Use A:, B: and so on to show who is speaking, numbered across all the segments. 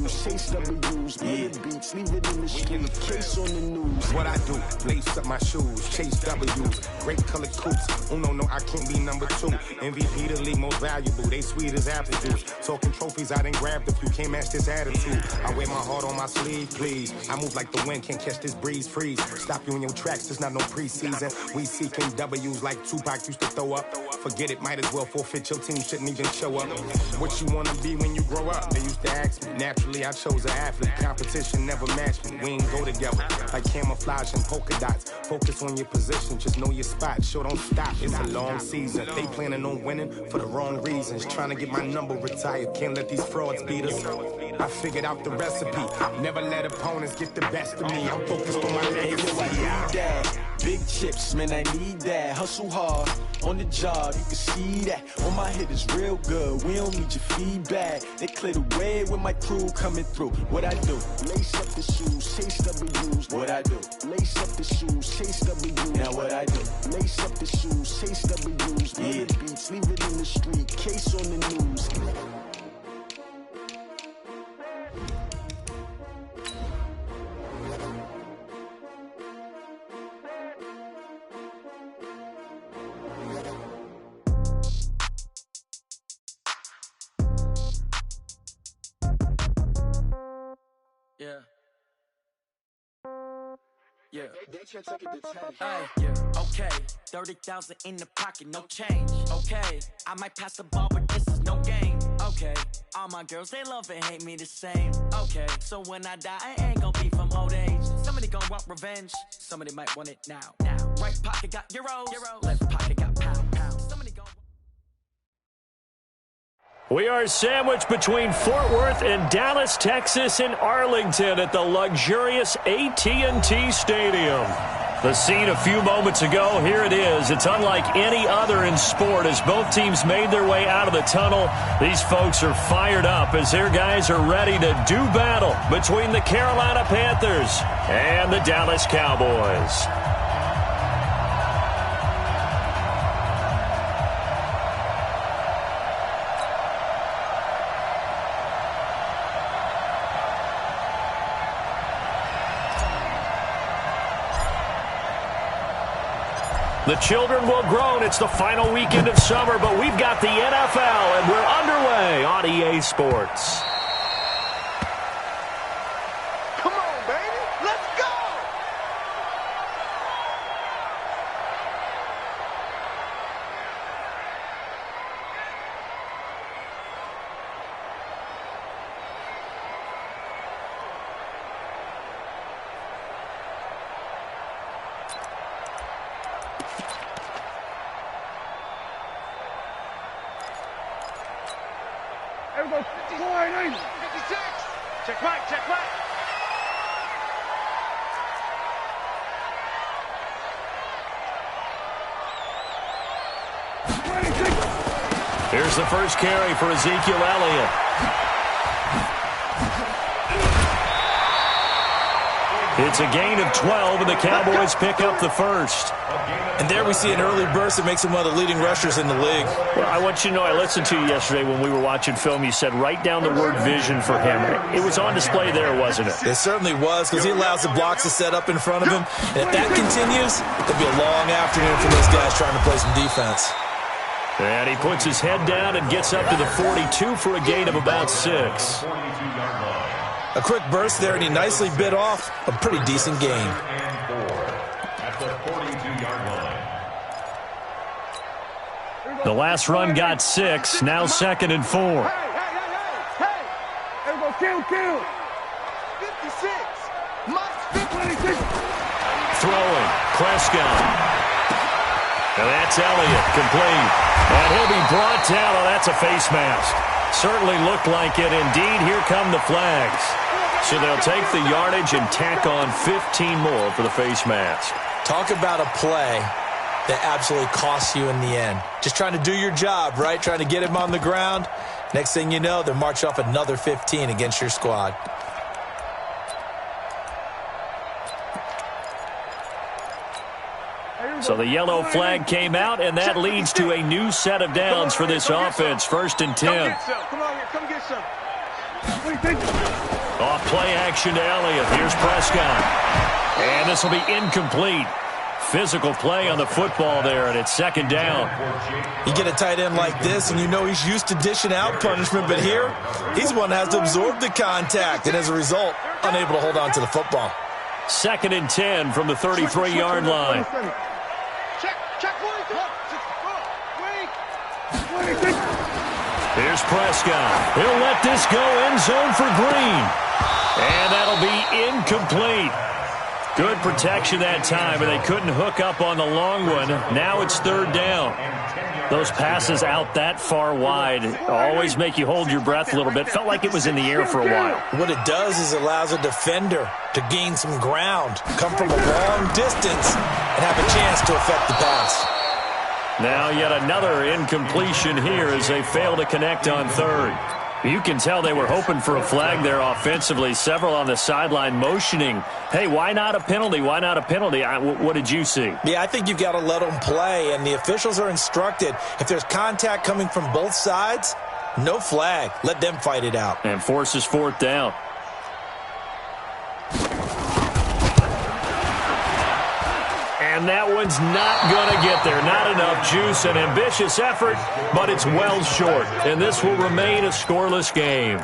A: shoes, chase W's, beats, leave it in the street, case on the news.
B: What I do, lace up my shoes, chase W's, great colored coops. No, I can't be number 2. MVP the league most valuable, they sweet as apple juice. Talking trophies, I done grabbed a few, can't match this attitude. I wear my heart on my sleeve, please. I move like the wind, can't catch this breeze, freeze. Stop you in your tracks, there's not no preseason. We seeking W's like Tupac used to throw up. Forget it, might as well forfeit, your team shouldn't even show up. What you wanna be when you grow up? They used to ask me. Naturally, I chose an athlete. Competition never matched me. We ain't go together like camouflage and polka dots. Focus on your position, just know your spot. Sure, don't stop, it's a long season. They planning on winning for the wrong reasons. Trying to get my number retired, can't let these frauds beat us. I figured out the recipe. Never let opponents get the best of me. I'm focused on my legacy.
A: Big chips, man, I need that. Hustle hard on the job, you can see that. On my head is real good, we don't need your feedback. They clear the way with my crew coming through. What I do? Lace up the shoes, chase W's. What I do? Lace up the shoes, chase W's. Now what I do? Lace up the shoes, chase W's. Beats, leave it in the street, case on the news.
C: Yeah. Hey, yeah. Okay, 30,000 in the pocket, no change. Okay, I might pass the ball, but this is no game. Okay, all my girls, they love and hate me the same. Okay, so when I die, I ain't gon' be from old age. Somebody gon' want revenge, somebody might want it now. Right pocket got euros, left pocket got pounds. Somebody gon'
D: We are sandwiched between Fort Worth and Dallas, Texas, and Arlington at the luxurious AT&T Stadium. The scene a few moments ago, here it is. It's unlike any other in sport as both teams made their way out of the tunnel. These folks are fired up as their guys are ready to do battle between the Carolina Panthers and the Dallas Cowboys. The children will groan. It's the final weekend of summer, but we've got the NFL, and we're underway on EA Sports.
E: Come on, baby. Let's go!
F: Everybody, 54 and 80.
E: 56. Check right, check right.
D: Here's the first carry for Ezekiel Elliott. It's a gain of 12, and the Cowboys pick up the first.
G: And there we see an early burst that makes him one of the leading rushers in the league.
D: Well, I want you to know, I listened to you yesterday when we were watching film. You said write down the word vision for him. It was on display there, wasn't it?
G: It certainly was, because he allows the blocks to set up in front of him. And if that continues, it'll be a long afternoon for those guys trying to play some defense.
D: And he puts his head down and gets up to the 42 for a gain of about 6.
G: A quick burst there, and he nicely bit off a pretty decent gain.
H: At the 42-yard line.
D: The last run got 6, now 2nd and 4.
F: Hey! Everybody, kill!
E: 56. Must
F: 26.
D: Throwing, Prescott. And that's Elliott, complete. And he'll be brought down. Oh, that's a face mask. Certainly looked like it. Indeed, here come the flags. So they'll take the yardage and tack on 15 more for the face mask.
G: Talk about a play that absolutely costs you in the end. Just trying to do your job, right? Trying to get him on the ground. Next thing you know, they'll march off another 15 against your squad.
D: So the yellow flag came out, and that leads to a new set of downs for this offense. 1st and 10.
E: Come on, come get some.
F: What do you think?
D: Off play action to Elliott. Here's Prescott. And this will be incomplete. Physical play on the football there, and it's second down.
G: You get a tight end like this, and you know he's used to dishing out punishment, but here, he's the one that has to absorb the contact, and as a result, unable to hold on to the football.
D: 2nd and 10 from the 33-yard line. Here's Prescott. He'll let this go end zone for Green. And that'll be incomplete. Good protection that time, and they couldn't hook up on the long one. Now it's 3rd down. Those passes out that far wide always make you hold your breath a little bit. Felt like it was in the air for a while.
G: What it does is it allows a defender to gain some ground, come from a long distance, and have a chance to affect the pass.
D: Now yet another incompletion here as they fail to connect on 3rd. You can tell they were hoping for a flag there offensively. Several on the sideline motioning, hey, why not a penalty? Why not a penalty? What did you see?
G: Yeah, I think you've got to let them play, and the officials are instructed. If there's contact coming from both sides, no flag. Let them fight it out.
D: And forces 4th down. And that one's not going to get there. Not enough juice. An ambitious effort, but it's well short. And this will remain a scoreless game.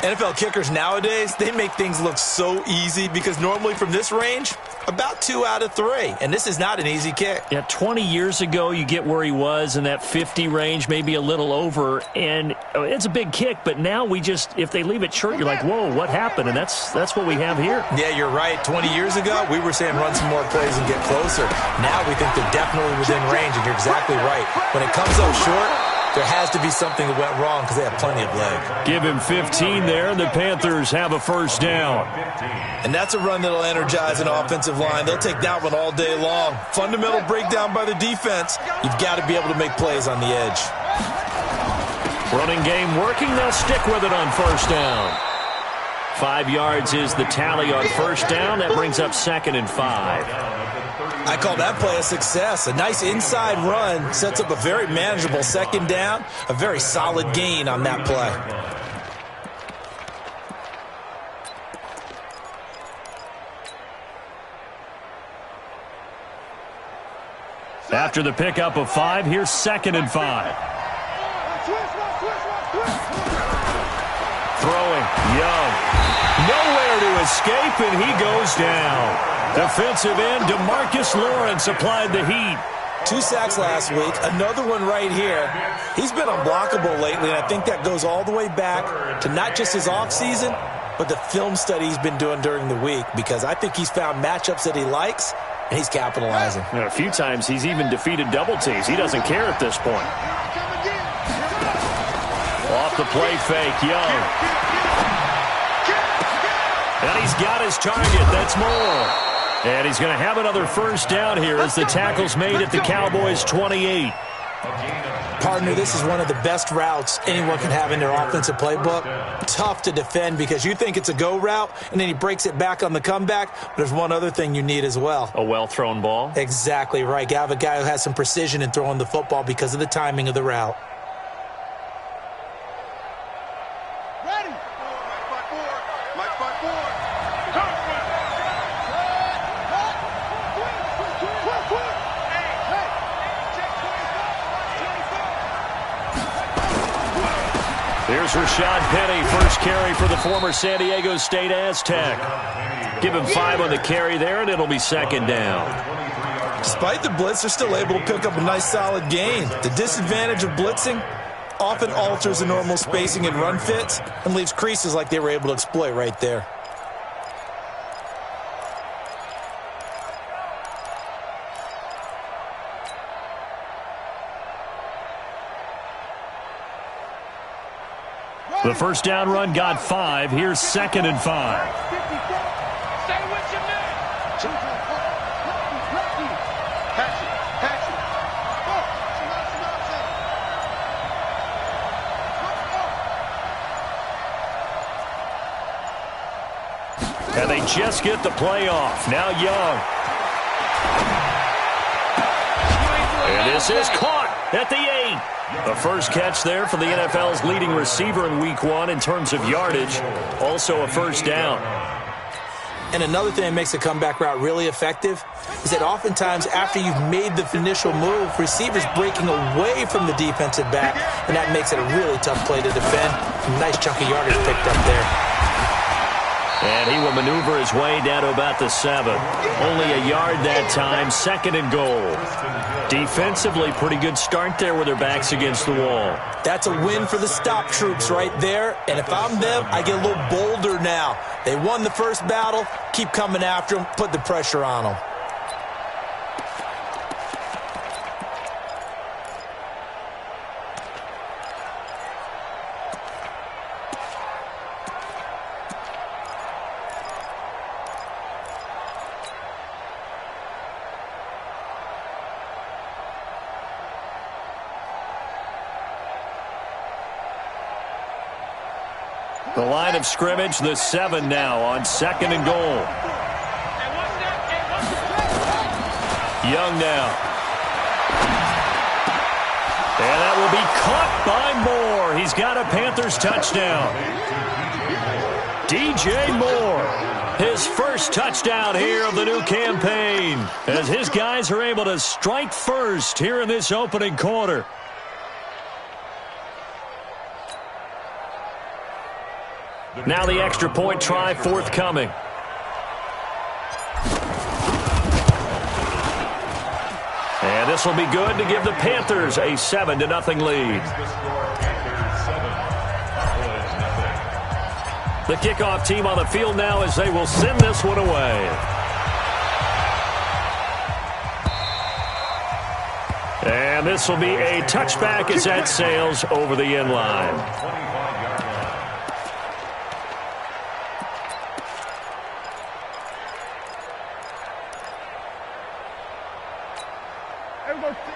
G: NFL kickers nowadays, they make things look so easy because normally from this range, about 2 out of 3. And this is not an easy kick.
D: Yeah, 20 years ago, you get where he was in that 50 range, maybe a little over. And it's a big kick, but now we just, if they leave it short, you're like, whoa, what happened? And that's what we have here.
G: Yeah, you're right. 20 years ago, we were saying run some more plays and get closer. Now we think they're definitely within range, and you're exactly right. When it comes up short, there has to be something that went wrong because they have plenty of leg.
D: Give him 15 there, and the Panthers have a 1st down.
G: And that's a run that'll energize an offensive line. They'll take that one all day long. Fundamental breakdown by the defense. You've got to be able to make plays on the edge.
D: Running game working. They'll stick with it on 1st down. 5 yards is the tally on 1st down. That brings up 2nd and 5.
G: I call that play a success. A nice inside run sets up a very manageable 2nd down. A very solid gain on that play.
D: After the pickup of 5, here's 2nd and 5. Throwing, Young. Nowhere to escape, and he goes down. Defensive end DeMarcus Lawrence applied the heat.
G: 2 sacks last week, another one right here. He's been unblockable lately, and I think that goes all the way back to not just his offseason, but the film study he's been doing during the week, because I think he's found matchups that he likes, and he's capitalizing.
D: A few times he's even defeated double teams. He doesn't care at this point. Off the play fake, Young. And he's got his target. That's more. And he's going to have another 1st down here as the tackle's made at the Cowboys' 28.
G: Partner, this is one of the best routes anyone can have in their offensive playbook. Tough to defend because you think it's a go route, and then he breaks it back on the comeback. But there's one other thing you need as well.
D: A well-thrown ball?
G: Exactly right. You have a guy who has some precision in throwing the football because of the timing of the route.
D: Here's Rashad Penny, first carry for the former San Diego State Aztec. Give him 5 on the carry there, and it'll be 2nd down.
G: Despite the blitz, they're still able to pick up a nice solid gain. The disadvantage of blitzing often alters the normal spacing and run fits and leaves creases like they were able to exploit right there.
D: The 1st down run got 5. Here's 2nd and 5.
E: Stay with your man.
D: And they just get the play off. Now Young. And this is caught at the 8. The first catch there for the NFL's leading receiver in Week 1 in terms of yardage. Also a first down.
G: And another thing that makes a comeback route really effective is that oftentimes after you've made the initial move, receivers breaking away from the defensive back, and that makes it a really tough play to defend. Nice chunk of yardage picked up there.
D: And he will maneuver his way down to about the 7. Only a yard that time, 2nd and goal. Defensively, pretty good start there with their backs against the wall.
G: That's a win for the stop troops right there. And if I'm them, I get a little bolder now. They won the first battle. Keep coming after them. Put the pressure on them.
D: The line of scrimmage, the 7 now on 2nd and goal. Young now. And that will be caught by Moore. He's got a Panthers touchdown. DJ Moore, his first touchdown here of the new campaign, as his guys are able to strike first here in this opening quarter. Now the extra point try forthcoming. And this will be good to give the Panthers a 7-0 lead. The kickoff team on the field now as they will send this one away. And this will be a touchback as that sails over the end line.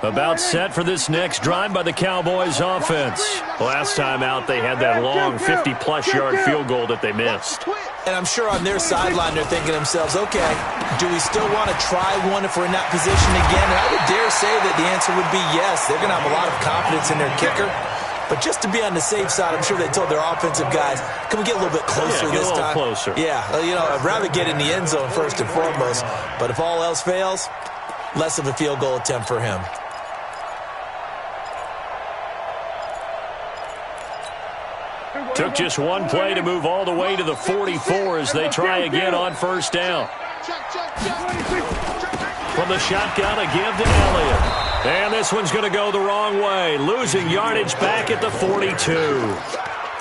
D: About set for this next drive by the Cowboys offense. Last time out, they had that long 50-plus yard field goal that they missed.
G: And I'm sure on their sideline they're thinking to themselves, okay, do we still want to try one if we're in that position again? And I would dare say that the answer would be yes. They're going to have a lot of confidence in their kicker. But just to be on the safe side, I'm sure they told their offensive guys, can we get a little bit closer this time?
D: Closer.
G: Yeah, I'd rather get in the end zone first and foremost. But if all else fails, less of a field goal attempt for him.
D: Took just one play to move all the way to the 44 as they try again on first down. From the shotgun, a give to Elliott. And this one's going to go the wrong way, losing yardage back at the 42.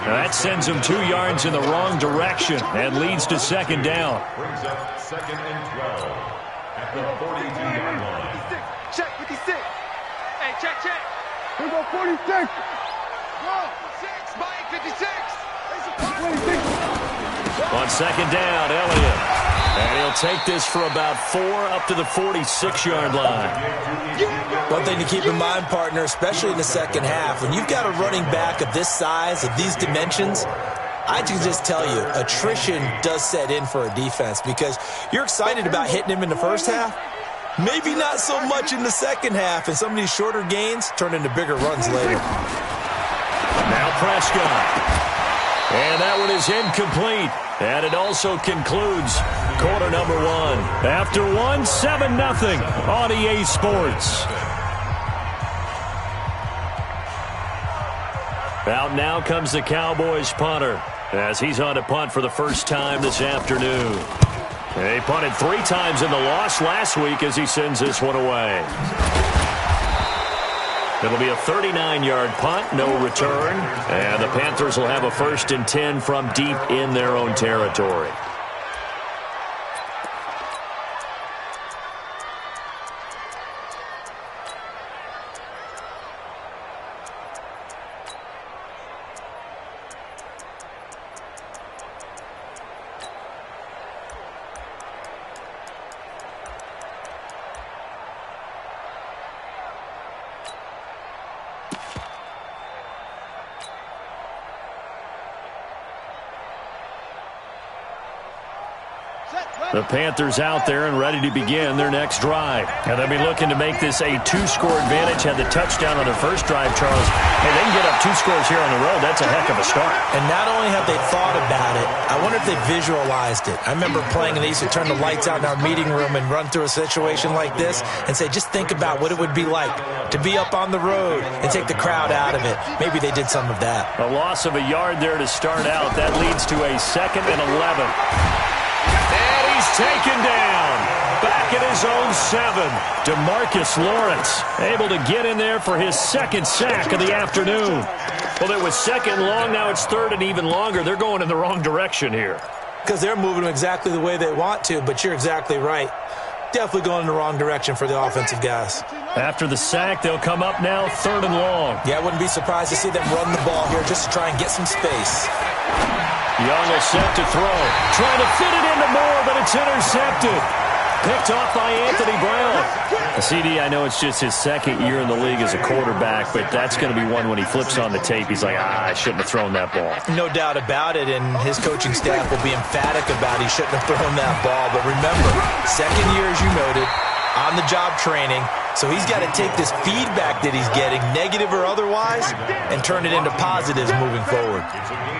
D: Now that sends him 2 yards in the wrong direction and leads to 2nd down.
H: Brings up 2nd and 12 at the 42-yard line.
F: Check 56. Hey, check. Here go 46. Go. 6, Mike, 56.
D: On 2nd down, Elliott. And he'll take this for about 4 up to the 46-yard line.
G: One thing to keep in mind, partner, especially in the second half, when you've got a running back of this size, of these dimensions, I can just tell you, attrition does set in for a defense because you're excited about hitting him in the first half. Maybe not so much in the second half, and some of these shorter gains turn into bigger runs later.
D: Now Prescott. And that one is incomplete. And it also concludes quarter number 1. After 1, 7-0 on EA Sports. Out now comes the Cowboys punter as he's on to punt for the first time this afternoon. He punted 3 times in the loss last week as he sends this one away. It'll be a 39-yard punt, no return, and the Panthers will have a 1st and 10 from deep in their own territory. The Panthers out there and ready to begin their next drive. And they'll be looking to make this a 2-score advantage. Had the touchdown on their first drive, Charles. Hey, they can get up 2 scores here on the road. That's a heck of a start.
G: And not only have they thought about it, I wonder if they visualized it. I remember playing, and they used to turn the lights out in our meeting room and run through a situation like this and say, just think about what it would be like to be up on the road and take the crowd out of it. Maybe they did some of that.
D: A loss of a yard there to start out. That leads to a 2nd and 11. And he's taken down. Back at his own 7. DeMarcus Lawrence able to get in there for his 2nd sack of the afternoon. Well, it was 2nd long. Now it's 3rd and even longer. They're going in the wrong direction here.
G: Because they're moving exactly the way they want to, but you're exactly right. Definitely going in the wrong direction for the offensive guys.
D: After the sack, they'll come up now 3rd and long.
G: Yeah, I wouldn't be surprised to see them run the ball here just to try and get some space.
D: Young is set to throw. Trying to fit it into Moore, but it's intercepted. Picked off by Anthony Brown. CD, I know it's just his 2nd year in the league as a quarterback, but that's going to be one when he flips on the tape. He's like, I shouldn't have thrown that ball.
G: No doubt about it, and his coaching staff will be emphatic about he shouldn't have thrown that ball. But remember, 2nd year, as you noted, on-the-job training. So he's got to take this feedback that he's getting, negative or otherwise, and turn it into positives moving forward.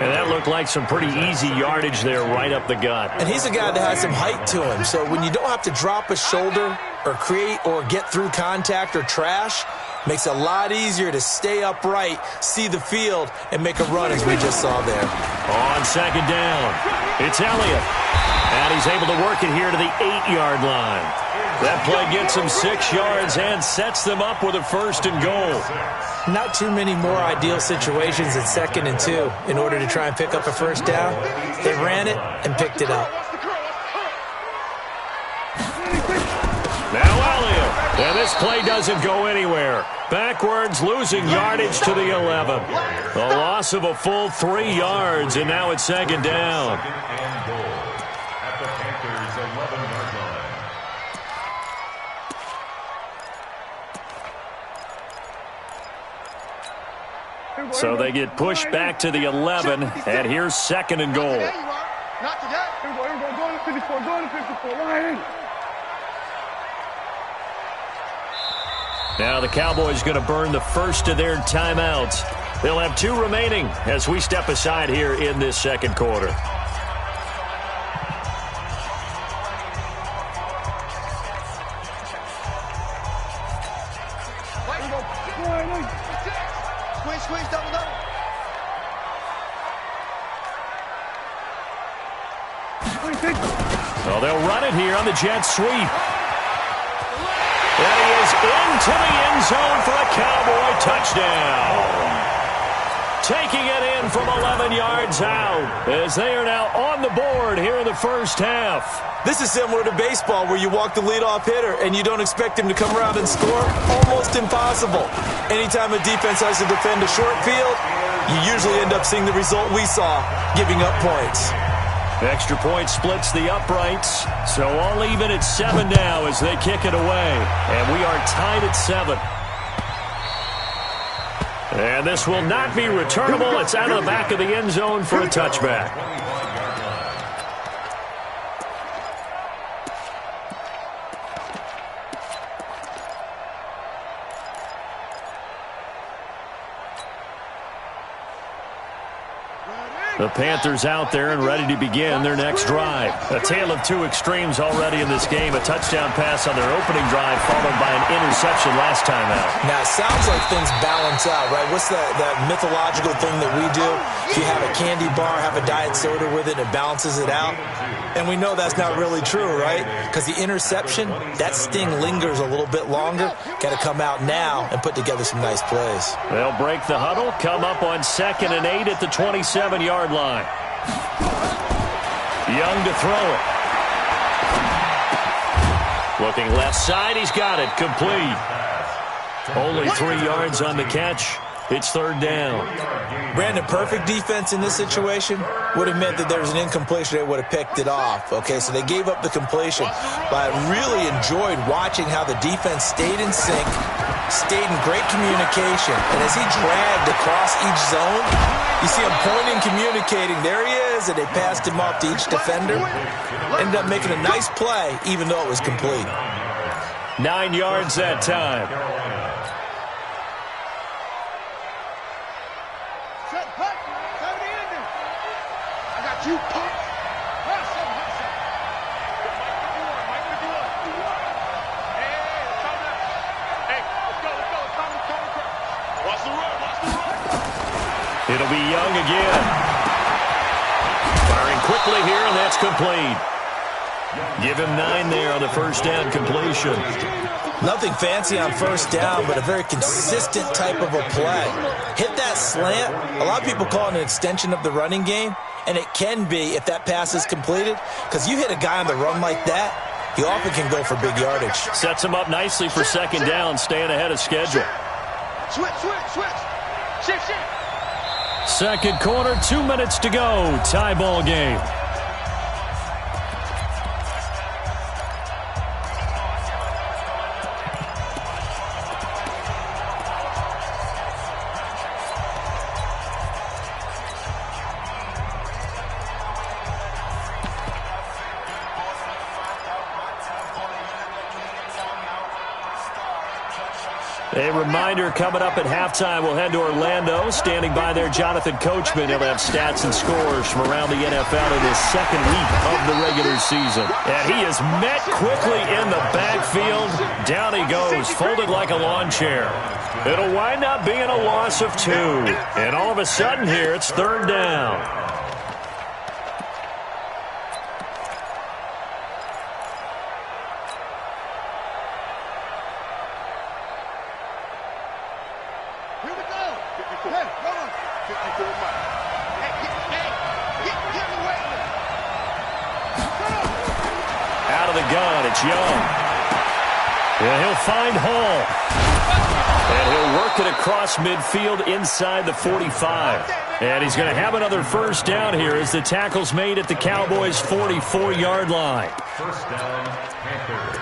D: And that looked like some pretty easy yardage there right up the gut.
G: And he's a guy that has some height to him. So when you don't have to drop a shoulder or create or get through contact or trash, makes it a lot easier to stay upright, see the field, and make a run as we just saw there.
D: On 2nd down, it's Elliott. And he's able to work it here to the 8-yard line. That play gets them 6 yards and sets them up with a 1st and goal.
G: Not too many more ideal situations at 2nd and 2 in order to try and pick up a 1st down. They ran it and picked it up.
D: Now Elliott. And this play doesn't go anywhere. Backwards, losing yardage to the 11. A loss of a full 3 yards, and now it's 2nd down.
H: And goal at the Panthers' 11-yard line.
D: So they get pushed back to the 11, and here's 2nd and goal.
F: Not today. Here we go. Go to 54. Go to 54. Line.
D: Now the Cowboys going to burn the first of their timeouts. They'll have 2 remaining as we step aside here in this 2nd quarter.
F: Squeeze, double.
D: Well, they'll run it here on the jet sweep. And he is into the end zone for a Cowboy touchdown. Taking it in from 11 yards out as they are now on the board here in the 1st half.
G: This is similar to baseball where you walk the leadoff hitter and you don't expect him to come around and score. Almost impossible. Anytime a defense has to defend a short field, you usually end up seeing the result we saw, giving up points.
D: Extra point splits the uprights, so all even at 7 now as they kick it away. And we are tied at 7. And this will not be returnable. It's out of the back of the end zone for a touchback. The Panthers out there and ready to begin their next drive. A tale of 2 extremes already in this game. A touchdown pass on their opening drive followed by an interception last time out.
G: Now, it sounds like things balance out, right? What's that mythological thing that we do? If you have a candy bar, have a diet soda with it, it balances it out. And we know that's not really true, right? Because the interception, that sting lingers a little bit longer. Got to come out now and put together some nice plays.
D: They'll break the huddle, come up on 2nd and 8 at the 27-yard line. Young to throw it. Looking left side, he's got it. Complete. Only 3 yards on the catch. It's 3rd down.
G: Brandon, perfect defense in this situation would have meant that there was an incompletion. They would have picked it off. Okay, so they gave up the completion. But I really enjoyed watching how the defense stayed in sync, stayed in great communication. And as he dragged across each zone, you see him pointing, communicating. There he is, and they passed him off to each defender. Ended up making a nice play, even though it was complete.
D: 9 yards that time.
F: I got you, punk.
D: It'll be Young again. Firing quickly here, and that's complete. Give him 9 there on the first down completion.
G: Nothing fancy on first down, but a very consistent type of a play. Hit that slant. A lot of people call it an extension of the running game, and it can be if that pass is completed, because you hit a guy on the run like that, he often can go for big yardage.
D: Sets him up nicely for second down, staying ahead of schedule.
F: Switch. Shift.
D: Second quarter, 2 minutes to go. Tie ball game. A reminder coming up at halftime, we'll head to Orlando. Standing by there, Jonathan Coachman. He'll have stats and scores from around the NFL in his second week of the regular season. And he is met quickly in the backfield. Down he goes, folded like a lawn chair. It'll wind up being a loss of 2. And all of a sudden here, it's third down. Out of the gun, it's Young. And he'll find Hall. And he'll work it across midfield inside the 45. And he's going to have another first down here as the tackle's made at the Cowboys' 44-yard line.
H: First down, Panthers.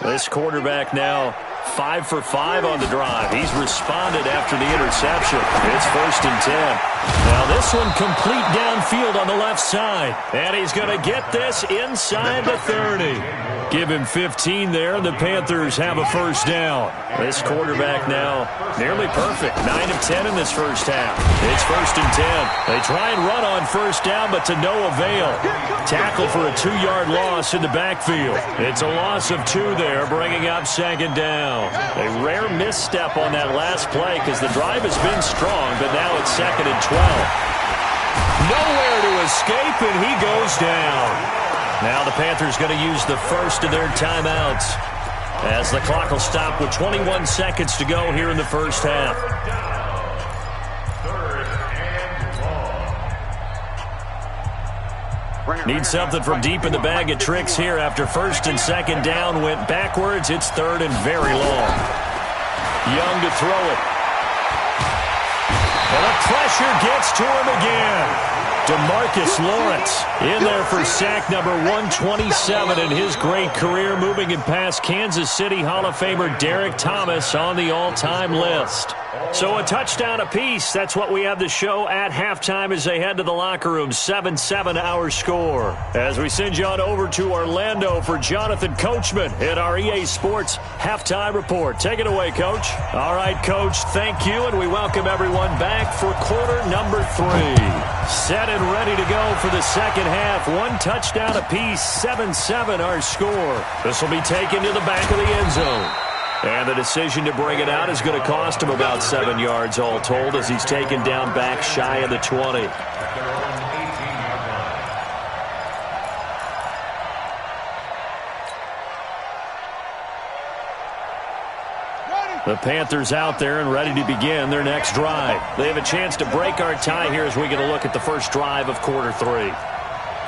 D: This quarterback now 5 for 5 on the drive. He's responded after the interception. It's 1st and 10. Now this one complete downfield on the left side. And he's going to get this inside the 30. Give him 15 there, and the Panthers have a first down. This quarterback now nearly perfect. 9 of 10 in this first half. It's 1st and 10. They try and run on first down, but to no avail. Tackle for a 2-yard loss in the backfield. It's a loss of 2 there, bringing up second down. A rare misstep on that last play because the drive has been strong, but now it's 2nd and 12. Nowhere to escape, and he goes down. Now the Panthers going to use the first of their timeouts as the clock will stop with 21 seconds to go here in the first half. Need something from deep in the bag of tricks here after 1st and 2nd down went backwards. It's 3rd and very long. Young to throw it. And the pressure gets to him again. DeMarcus Lawrence in there for sack number 127 in his great career, moving it past Kansas City Hall of Famer Derek Thomas on the all-time list. So a touchdown apiece. That's what we have to show at halftime as they head to the locker room. 7-7 our score. As we send you on over to Orlando for Jonathan Coachman in our EA Sports halftime report. Take it away, Coach. All right, Coach, thank you, and we welcome everyone back for quarter number 3. Set and ready to go for the second half. 1 touchdown apiece, 7-7 our score. This will be taken to the back of the end zone. And the decision to bring it out is going to cost him about 7 yards all told as he's taken down back shy of the 20. The Panthers out there and ready to begin their next drive. They have a chance to break our tie here as we get a look at the first drive of quarter 3.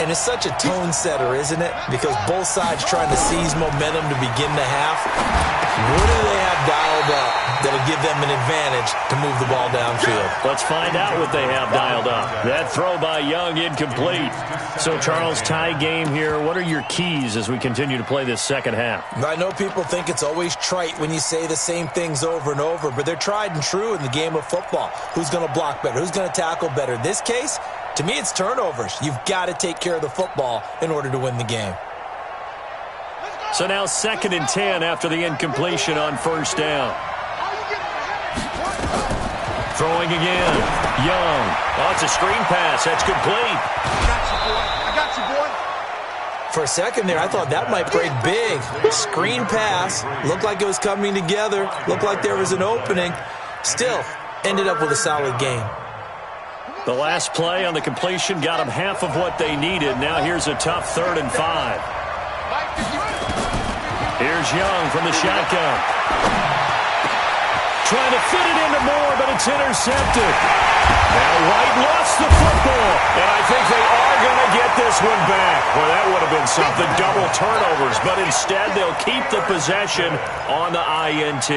G: And it's such a tone setter, isn't it? Because both sides trying to seize momentum to begin the half. What do they have dialed up that'll give them an advantage to move the ball downfield?
D: Let's find out what they have dialed up. That throw by Young incomplete. So, Charles, tie game here. What are your keys as we continue to play this second half?
G: I know people think it's always trite when you say the same things over and over, but they're tried and true in the game of football. Who's going to block better? Who's going to tackle better? In this case, to me, it's turnovers. You've got to take care of the football in order to win the game.
D: So now 2nd and 10 after the incompletion on first down. Throwing again. Young. Oh, it's a screen pass. That's complete.
F: I got you, boy.
G: For a second there, I thought that might break big. Screen pass. Looked like it was coming together. Looked like there was an opening. Still, ended up with a solid game.
D: The last play on the completion got them half of what they needed. Now here's a tough 3rd and 5. Here's Young from the shotgun. Trying to fit it into Moore, but it's intercepted. Now White lost the football, and I think they are going to get this one back. Well, that would have been something, double turnovers, but instead they'll keep the possession on the INT.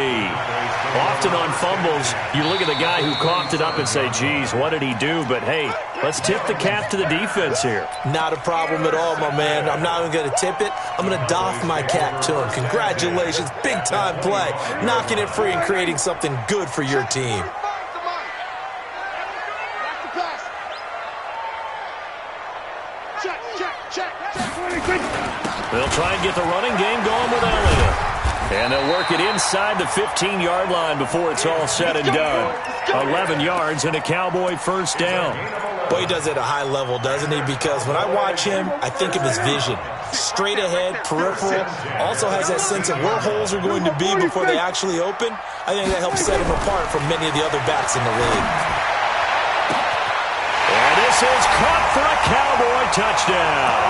D: Often on fumbles, you look at the guy who coughed it up and say, geez, what did he do? But, hey, let's tip the cap to the defense here.
G: Not a problem at all, my man. I'm not even going to tip it. I'm going to doff my cap to him. Congratulations. Big-time play. Knocking it free and creating something good for your team.
D: They'll try and get the running game going with Elliott. And they'll work it inside the 15-yard line before it's all said and done. 11 yards and a Cowboy first down.
G: Boy, he does it at a high level, doesn't he? Because when I watch him, I think of his vision. Straight ahead, peripheral. Also has that sense of where holes are going to be before they actually open. I think that helps set him apart from many of the other backs in the league.
D: And this is caught for a Cowboy touchdown.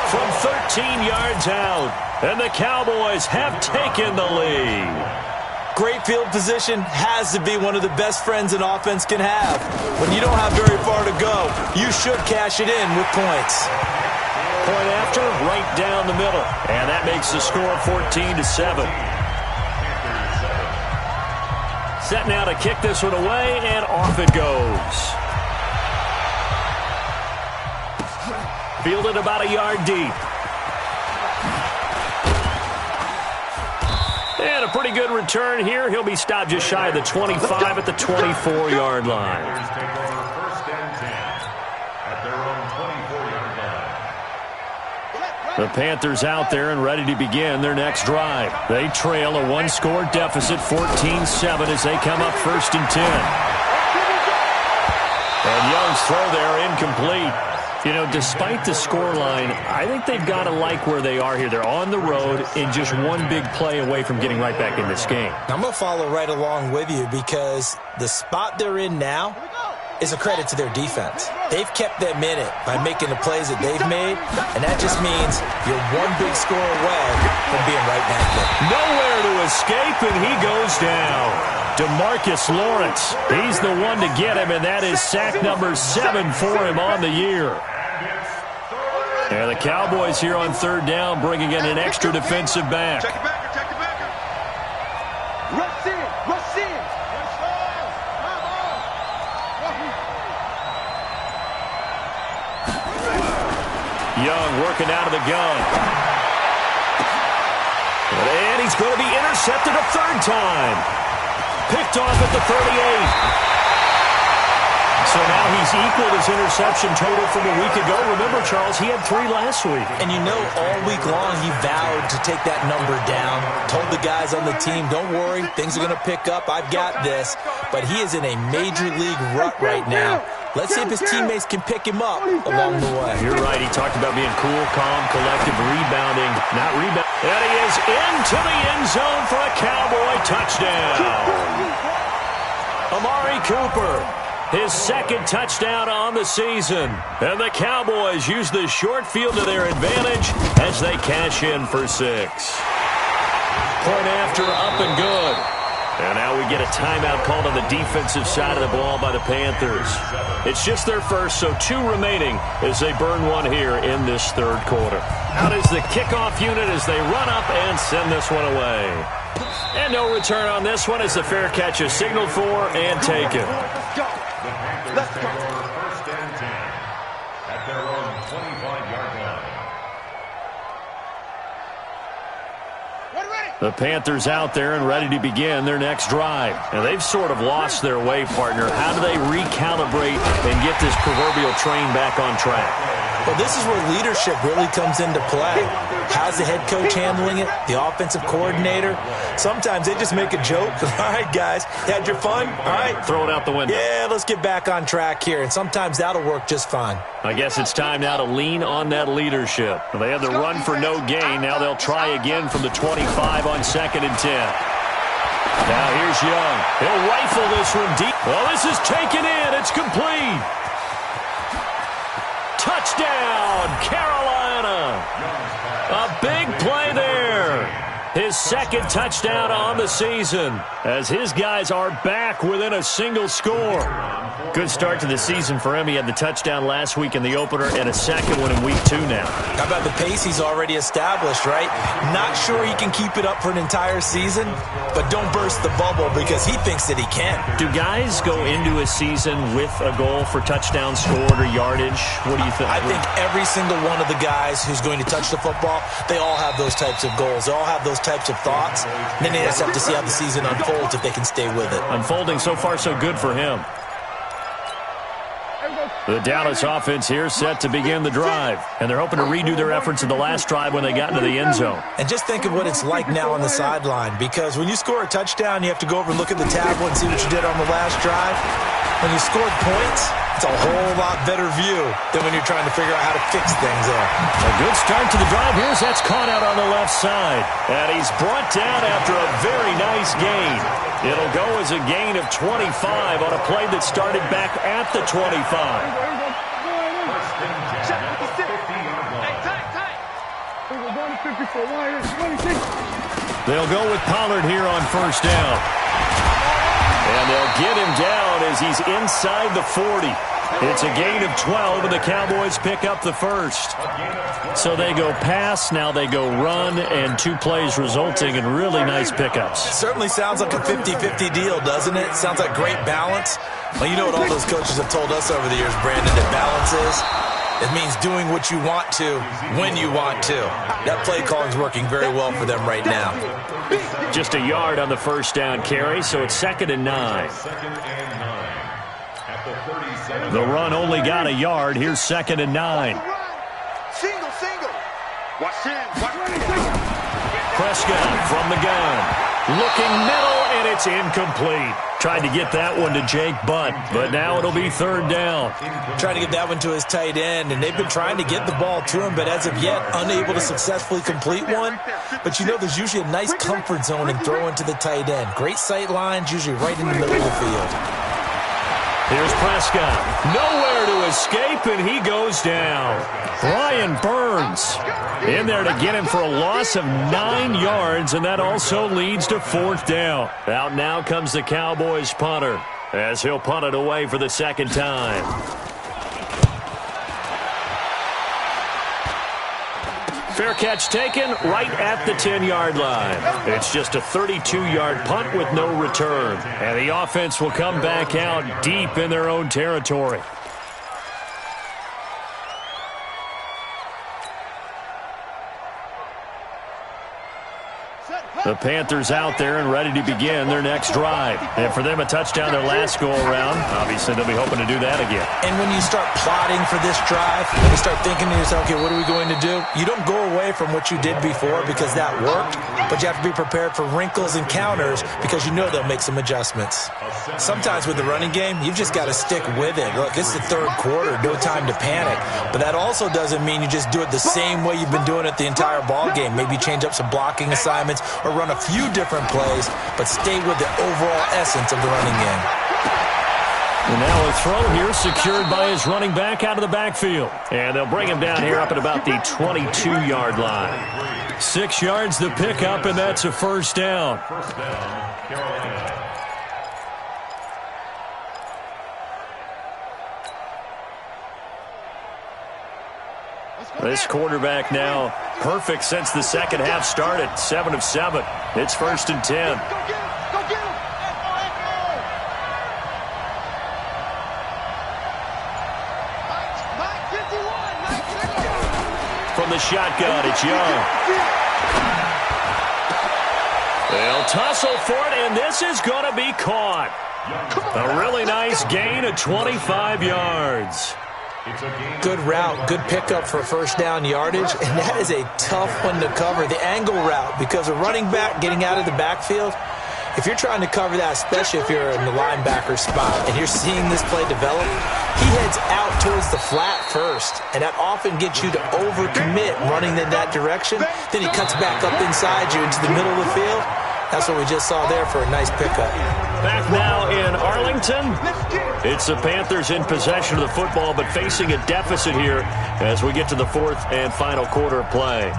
D: From 13 yards out, and the Cowboys have taken the lead.
G: Great field position has to be one of the best friends an offense can have. When you don't have very far to go, you should cash it in with points.
D: Point after, right down the middle. And that makes the score 14-7. Set now to kick this one away, and off it goes. Fielded about a yard deep. And a pretty good return here. He'll be stopped just shy of the 25 at the 24-yard line. The Panthers out there and ready to begin their next drive. They trail a one-score deficit, 14-7, as they come up 1st and 10. And Young's throw there incomplete. You know, despite the scoreline, I think they've got to like where they are here. They're on the road and just one big play away from getting right back in this game.
G: I'm going to follow right along with you because the spot they're in now is a credit to their defense. They've kept them in it by making the plays that they've made, and that just means you're one big score away from being right back there.
D: Nowhere to escape, and he goes down. DeMarcus Lawrence, he's the one to get him, and that is sack number 7 for him on the year. And the Cowboys here on 3rd down, bringing in an extra defensive back.
F: Check it back. Rush in.
D: Young working out of the gun. And he's going to be intercepted a 3rd time. Picked off at the 38. So now he's equaled his interception total from a week ago. Remember, Charles, he had 3 last week.
G: And you know, all week long he vowed to take that number down. Told the guys on the team, don't worry, things are going to pick up. I've got this. But he is in a major league rut right now. Let's see if his teammates can pick him up along the way.
D: You're right. He talked about being cool, calm, collective, rebounding. Not rebounding. And he is into the end zone for a Cowboy touchdown. Amari Cooper. His 2nd touchdown on the season. And the Cowboys use the short field to their advantage as they cash in for 6. Point after, up and good. And now we get a timeout called on the defensive side of the ball by the Panthers. It's just their first, so 2 remaining as they burn one here in this third quarter. Out is the kickoff unit as they run up and send this one away. And no return on this one as the fair catch is signaled for and taken.
F: Let's go. Let's go.
H: First and 10 at their own 25-yard line.
D: The Panthers out there and ready to begin their next drive. And they've sort of lost their way, partner. How do they recalibrate and get this proverbial train back on track?
G: Well, this is where leadership really comes into play. How's the head coach handling it? The offensive coordinator? Sometimes they just make a joke. All right, guys, you had your fun? All right.
D: Throw it out the window.
G: Yeah, let's get back on track here. And sometimes that'll work just fine.
D: I guess it's time now to lean on that leadership. They had the run for no gain. Now they'll try again from the 25 on 2nd and 10. Now here's Young. He'll rifle this one deep. Well, this is taken in. It's complete. Touchdown, Carolina. A big play there. His 2nd touchdown on the season as his guys are back within a single score. Good start to the season for him. He had the touchdown last week in the opener and a 2nd one in week 2 now.
G: How about the pace he's already established, right? Not sure he can keep it up for an entire season, but don't burst the bubble because he thinks that he can.
D: Do guys go into a season with a goal for touchdown scored or yardage? What do you think?
G: I think every single one of the guys who's going to touch the football, they all have those types of goals. They all have those types of thoughts. And then they just have to see how the season unfolds if they can stay with it.
D: Unfolding so far so good for him. The Dallas offense here set to begin the drive. And they're hoping to redo their efforts in the last drive when they got into the end zone.
G: And just think of what it's like now on the sideline. Because when you score a touchdown, you have to go over and look at the tablet and see what you did on the last drive. When you scored points, it's a whole lot better view than when you're trying to figure out how to fix things up.
D: A good start to the drive. Here's that's caught out on the left side. And he's brought down after a very nice gain. It'll go as a gain of 25 on a play that started back at the 25. They'll go with Pollard here on first down. And they'll get him down as he's inside the 40. It's a gain of 12, and the Cowboys pick up the first. So they go pass, now they go run, and 2 plays resulting in really nice pickups.
G: Certainly sounds like a 50-50 deal, doesn't it? Sounds like great balance. Well, you know what all those coaches have told us over the years, Brandon, that balance is? It means doing what you want to, when you want to. That play calling is working very well for them right now.
D: Just a yard on the first down carry, so it's 2nd and 9. The run only got a yard. Here's 2nd and 9.
F: Single. Watch in.
D: Prescott from the gun. Looking middle, and it's incomplete. Tried to get that one to Jake Butt, but now it'll be 3rd down.
G: Trying to get that one to his tight end, and they've been trying to get the ball to him, but as of yet, unable to successfully complete one. But you know there's usually a nice comfort zone in throwing to the tight end. Great sight lines, usually right in the middle of the field.
D: Here's Prescott. Nowhere to escape, and he goes down. Brian Burns in there to get him for a loss of 9 yards, and that also leads to 4th down. Out now comes the Cowboys punter as he'll punt it away for the 2nd time. Fair catch taken right at the 10-yard line. It's just a 32-yard punt with no return. And the offense will come back out deep in their own territory. The Panthers out there and ready to begin their next drive. And for them, a touchdown their last go-around. Obviously, they'll be hoping to do that again.
G: And when you start plotting for this drive, and you start thinking to yourself, okay, what are we going to do? You don't go away from what you did before because that worked, but you have to be prepared for wrinkles and counters because you know they'll make some adjustments. Sometimes with the running game, you've just got to stick with it. Look, it's the 3rd quarter, no time to panic. But that also doesn't mean you just do it the same way you've been doing it the entire ball game. Maybe change up some blocking assignments or run a few different plays, but stay with the overall essence of the running game.
D: And now a throw here secured by his running back out of the backfield. And they'll bring him down here up at about the 22-yard line. 6 yards the pickup, and that's a first down.
H: First down, Carolina.
D: This quarterback now perfect since the second half started. 7 of 7. It's 1st and 10.
F: Go get him! Go get him!
D: From the shotgun, it's Young. They'll tussle for it, and this is going to be caught. A really nice gain of 25 yards.
G: Good route, good pickup for first down yardage, and that is a tough one to cover. The angle route, because a running back getting out of the backfield, if you're trying to cover that, especially if you're in the linebacker spot and you're seeing this play develop, he heads out towards the flat first, and that often gets you to overcommit running in that direction. Then he cuts back up inside you into the middle of the field. That's what we just saw there for a nice pickup.
D: Back now in Arlington. It's the Panthers in possession of the football, but facing a deficit here as we get to the 4th and final quarter of play.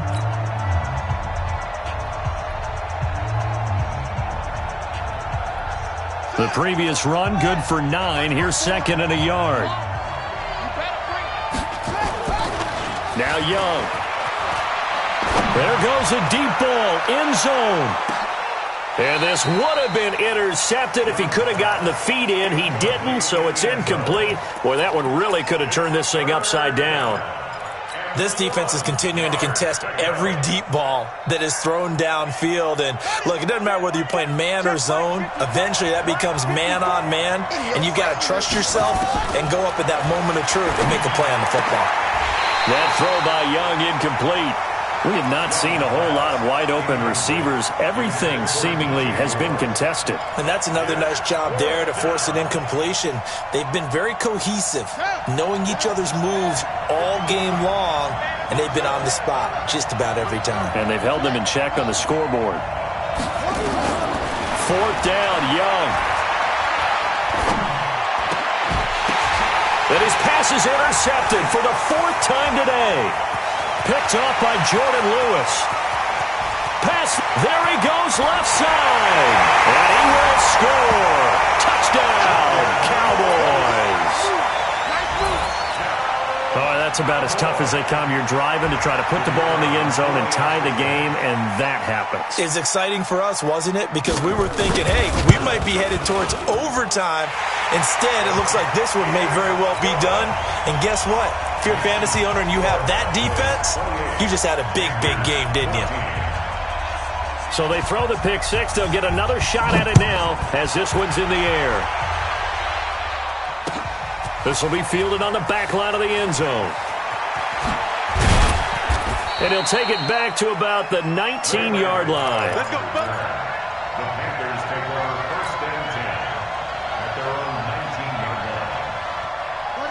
D: The previous run, good for 9. Here's 2nd and a yard. Now Young. There goes a deep ball, end zone. And this would have been intercepted if he could have gotten the feet in. He didn't, so it's incomplete. Boy, that one really could have turned this thing upside down.
G: This defense is continuing to contest every deep ball that is thrown downfield. And, look, it doesn't matter whether you're playing man or zone. Eventually, that becomes man-on-man, and you've got to trust yourself and go up at that moment of truth and make a play on the football.
D: That throw by Young incomplete. We have not seen a whole lot of wide-open receivers. Everything seemingly has been contested.
G: And that's another nice job there to force an incompletion. They've been very cohesive, knowing each other's moves all game long, and they've been on the spot just about every time.
D: And they've held them in check on the scoreboard. 4th down, Young. And his pass is intercepted for the 4th time today. Picked off by Jordan Lewis. Pass, there he goes, left side. And he will score. Touchdown, Cowboys. Oh, that's about as tough as they come. You're driving to try to put the ball in the end zone and tie the game, and that happens.
G: It's exciting for us, wasn't it? Because we were thinking, hey, we might be headed towards overtime. Instead, it looks like this one may very well be done. And guess what? If you're a fantasy owner and you have that defense, you just had a big, big game, didn't you?
D: So they throw the pick six. They'll get another shot at it now as this one's in the air. This will be fielded on the back line of the end zone. And he'll take it back to about the 19-yard line.
F: Let's go, Buck.
H: The Panthers take over 1st and 10 at their own 19-yard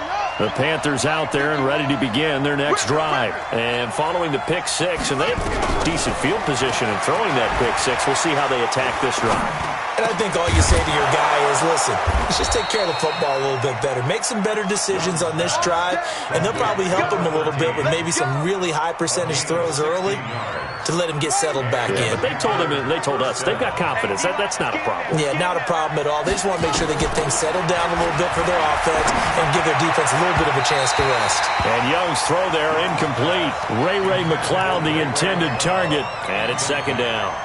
H: line.
D: The Panthers out there and ready to begin their next drive. And following the pick six, and they have decent field position in throwing that pick six. We'll see how they attack this drive.
G: And I think all you say to your guy is, listen, let's just take care of the football a little bit better. Make some better decisions on this drive, and they'll probably help him a little bit with maybe some really high percentage throws early to let him get settled back in.
D: But they told us they've got confidence. That's not a problem.
G: Yeah, not a problem at all. They just want to make sure they get things settled down a little bit for their offense and give their defense a little bit of a chance to rest.
D: And Young's throw there incomplete. Ray McLeod, the intended target, and it's 2nd down.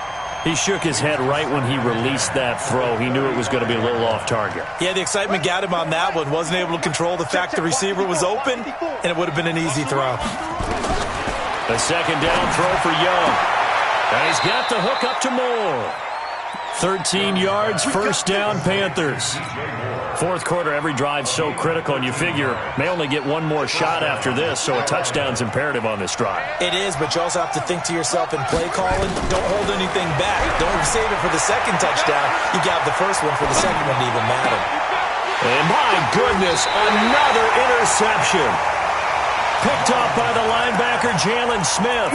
D: He shook his head right when he released that throw. He knew it was going to be a little off target.
G: Yeah, the excitement got him on that one. Wasn't able to control the fact the receiver was open, and it would have been an easy throw.
D: A 2nd down throw for Young. And he's got the hook up to Moore. 13 yards, 1st down, Panthers. 4th quarter, every drive so critical, and you figure may only get one more shot after this, so a touchdown's imperative on this drive.
G: It is, but you also have to think to yourself in play calling, don't hold anything back. Don't save it for the 2nd touchdown. You got the 1st one for the 2nd one to even matter.
D: And my goodness, another interception. Picked off by the linebacker, Jalen Smith.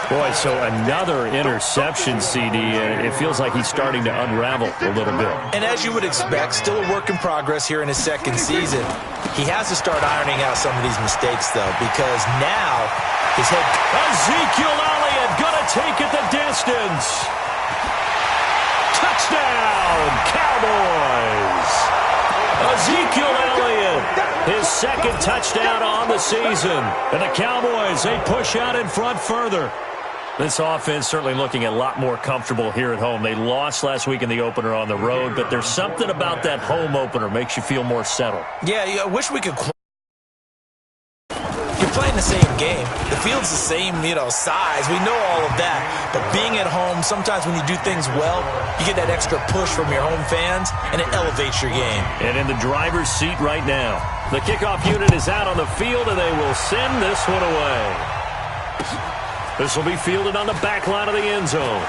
D: Boy, so another interception, CD, and it feels like he's starting to unravel a little bit.
G: And as you would expect, still a work in progress here in his 2nd season. He has to start ironing out some of these mistakes, though, because now His head.
D: Ezekiel Elliott gonna take it the distance. Touchdown, Cowboys. Ezekiel Elliott, his second touchdown on the season. And the Cowboys, they push out in front further. This offense certainly looking a lot more comfortable here at home. They lost last week in the opener on the road, but there's something about that home opener makes you feel more settled.
G: Yeah, I wish we could. You're playing the same game. The field's the same, size. We know all of that. But being at home, sometimes when you do things well, you get that extra push from your home fans, and it elevates your game.
D: And in the driver's seat right now, the kickoff unit is out on the field, and they will send this one away. This will be fielded on the back line of the end zone.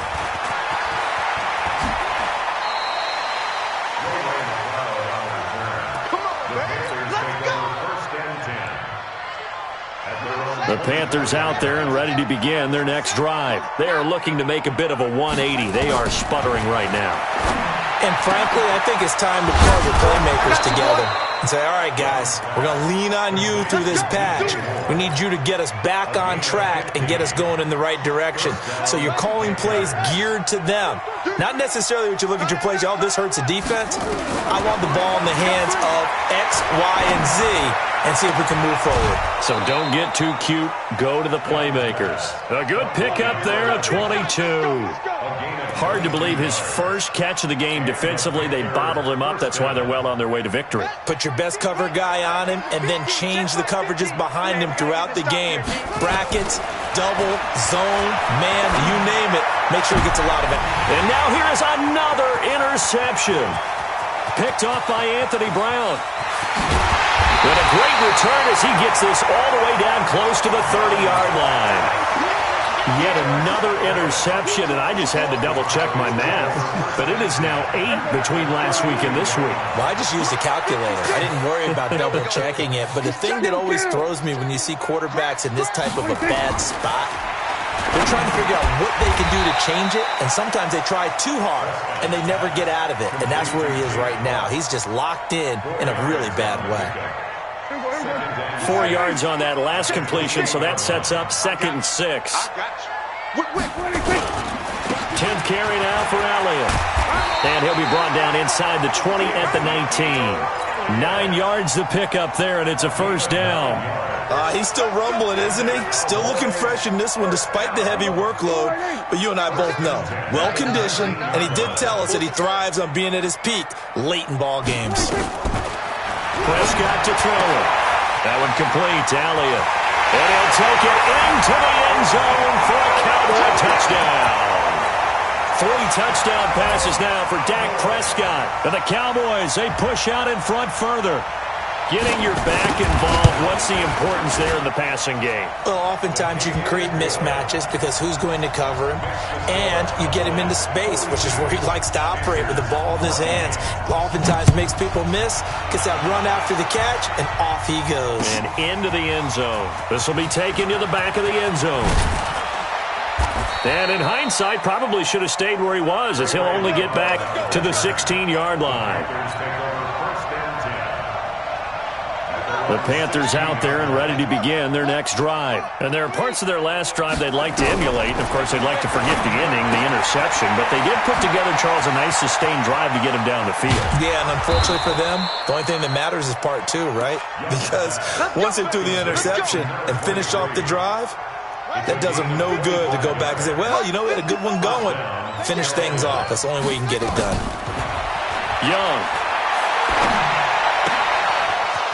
D: The Panthers out there and ready to begin their next drive. They are looking to make a bit of a 180. They are sputtering right now.
G: And frankly, I think it's time to pull the playmakers together and say, all right, guys, we're going to lean on you through this patch. We need you to get us back on track and get us going in the right direction. So you're calling plays geared to them. Not necessarily what you look at your plays, oh, this hurts the defense. I want the ball in the hands of X, Y, and Z and see if we can move forward.
D: So don't get too cute. Go to the playmakers. A good pickup there, a 22. Hard to believe his first catch of the game defensively. They bottled him up. That's why they're well on their way to victory.
G: Put your best cover guy on him and then change the coverages behind him throughout the game. Brackets, double, zone, man, you name it. Make sure he gets a lot of it.
D: And now here is another interception. Picked off by Anthony Brown. With a great return as he gets this all the way down close to the 30-yard line. Yet another interception, and I just had to double-check my math. But it is now 8 between last week and this week.
G: Well, I just used a calculator. I didn't worry about double-checking it. But the thing that always throws me when you see quarterbacks in this type of a bad spot, they're trying to figure out what they can do to change it, and sometimes they try too hard, and they never get out of it. And that's where he is right now. He's just locked in a really bad way.
D: 4 yards on that last completion, so that sets up 2nd and 6. 10th carry now for Elliott. And he'll be brought down inside the 20 at the 19. 9 yards to pick up there, and it's a first down.
G: He's still rumbling, isn't he? Still looking fresh in this one despite the heavy workload. But you and I both know, well-conditioned, and he did tell us that he thrives on being at his peak late in ball games.
D: Prescott to throw it. That one complete to Elliott. And he'll take it into the end zone for a Cowboy touchdown. 3 touchdown passes now for Dak Prescott. And the Cowboys, they push out in front further. Getting your back involved, what's the importance there in the passing game?
G: Well, oftentimes you can create mismatches because who's going to cover him? And you get him into space, which is where he likes to operate with the ball in his hands. Oftentimes makes people miss, gets that run after the catch, and off he goes.
D: And into the end zone. This will be taken to the back of the end zone. And in hindsight, probably should have stayed where he was, as he'll only get back to the 16-yard line. The Panthers out there and ready to begin their next drive. And there are parts of their last drive they'd like to emulate. Of course, they'd like to forget the ending, the interception. But they did put together, Charles, a nice sustained drive to get him down the field. Yeah, and unfortunately for them, the only thing that matters is part 2, right? Because once they threw the interception and finished off the drive, that does them no good to go back and say, well, we had a good one going. Finish things off. That's the only way you can get it done. Young.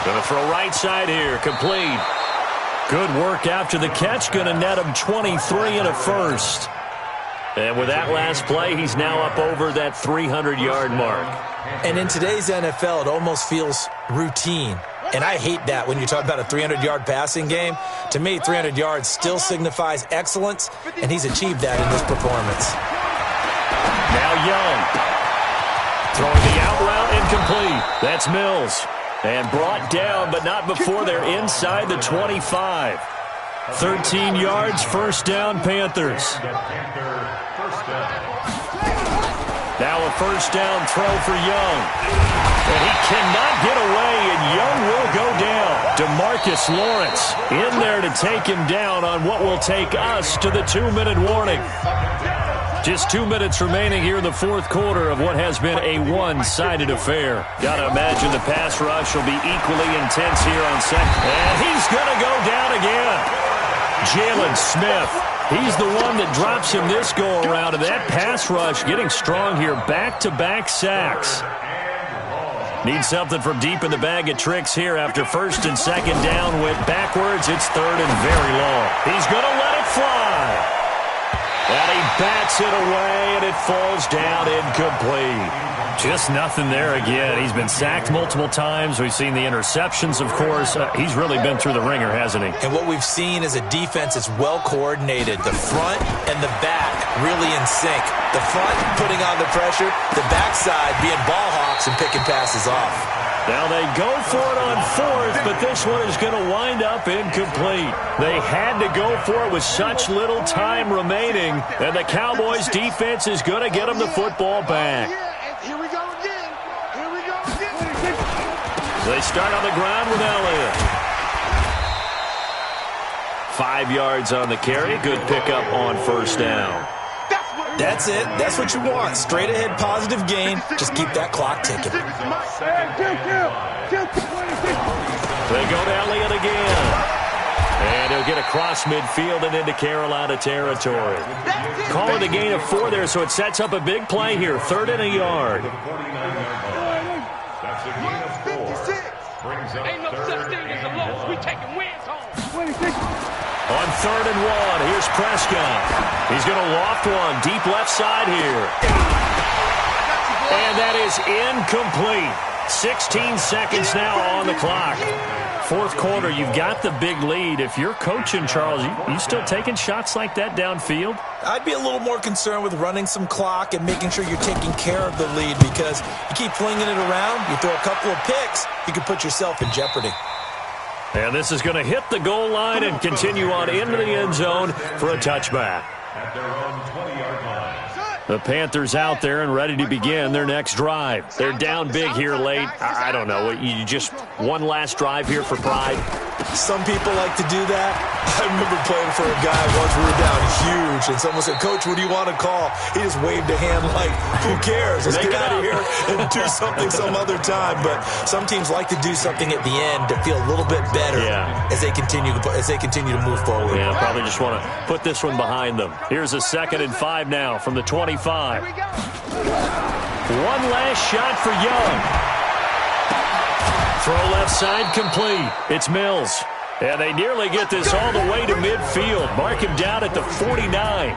D: Going to throw right side here. Complete. Good work after the catch. Going to net him 23 and a first. And with that last play, he's now up over that 300-yard mark. And in today's NFL, it almost feels routine. And I hate that when you talk about a 300-yard passing game. To me, 300 yards still signifies excellence, and he's achieved that in this performance. Now Young. Throwing the out route incomplete. That's Mills. And brought down, but not before they're inside the 25. 13 yards, first down, Panthers. Now a first down throw for Young. And he cannot get away, and Young will go down. DeMarcus Lawrence in there to take him down on what will take us to the 2-minute warning. Just 2 minutes remaining here in the fourth quarter of what has been a one-sided affair. Got to imagine the pass rush will be equally intense here on second. And he's going to go down again. Jalen Smith. He's the one that drops him this go-around. And that pass rush getting strong here. Back-to-back sacks. Need something from deep in the bag of tricks here after first and second down. Went backwards. It's third and very long. He's going to let it fly. And he bats it away, and it falls down incomplete. Just nothing there again. He's been sacked multiple times. We've seen the interceptions, of course. He's really been through the ringer, hasn't he?
G: And what we've seen is a defense that's well-coordinated. The front and the back really in sync. The front putting on the pressure, the backside being ball hawks and picking passes off.
D: Now they go for it on fourth, but this one is going to wind up incomplete. They had to go for it with such little time remaining, and the Cowboys' defense is going to get them the football back.
F: Here we go again. Here we go again.
D: They start on the ground with Elliott. 5 yards on the carry. Good pickup on first down.
G: That's it. That's what you want. Straight ahead, positive gain. Just keep that clock ticking.
D: They go to Elliott again. And he'll get across midfield and into Carolina territory. Calling the gain of 4 there, so it sets up a big play here. 3rd and a yard.
H: That's a gain of 4. Brings up
E: Ain't no such thing as a loss. We taking wins home.
D: On 3rd and 1, here's Prescott. He's going to loft one deep left side here. And that is incomplete. 16 seconds now on the clock. Fourth quarter, you've got the big lead. If you're coaching, Charles, you still taking shots like that downfield?
G: I'd be a little more concerned with running some clock and making sure you're taking care of the lead, because you keep flinging it around, you throw a couple of picks, you can put yourself in jeopardy.
D: And this is going to hit the goal line and continue on into the end zone for a touchback.
H: at their own 20-yard line.
D: The Panthers out there and ready to begin their next drive. They're down big here late. I don't know. You just one last drive here for pride?
G: Some people like to do that. I remember playing for a guy once. We were down huge, and someone said, "Coach, what do you want to call?" He just waved a hand like, "Who cares? Let's get out of here and do something some other time." But some teams like to do something at the end to feel a little bit better as they continue to move forward.
D: Yeah, probably just want to put this one behind them. Here's a 2nd and 5 now from the 25. One last shot for Young. Throw left side complete. It's Mills. And they nearly get this all the way to midfield. Mark him down at the 49.